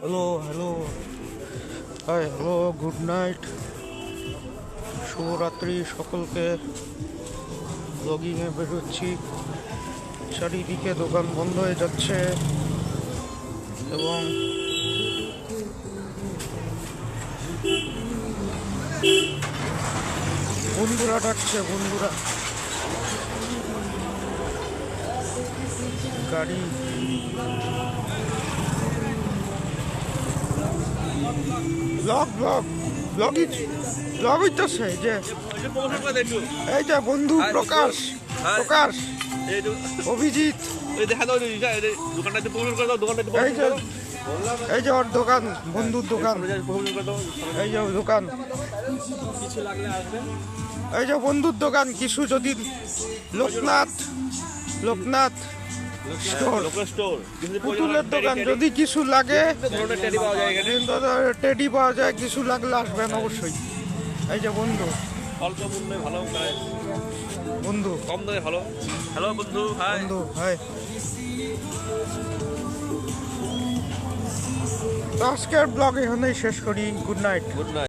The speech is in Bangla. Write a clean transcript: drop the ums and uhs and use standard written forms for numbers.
Hello hello hi hello, good night, শুভরাত্রি সকলকে। ব্লগিংয়ে বেরোচ্ছি, চারিদিকে দোকান বন্ধ হয়ে যাচ্ছে এবং বন্ধুরা ডাকছে, বন্ধুরা গাড়ি ব্লগ হইতেছে। এই যে বন্ধু প্রকাশ অভিজিৎ, এই যে ওর দোকান, বন্ধুর দোকান, এই যে দোকান, এই যে বন্ধুর দোকান। কিছু যদি লোকনাথ পুতুলের দোকান, যদি কিছু লাগে টেডি পাওয়া যায়, কিছু লাগলে আসবেন অবশ্যই। এই যে বন্ধু, অল্প মূল্যে ভালো বন্ধু কম দামে ভালো। হ্যালো বন্ধু, হাই। বন্ধু হাই। আজকের ব্লগ এখানেই শেষ করি। Good night. Good night.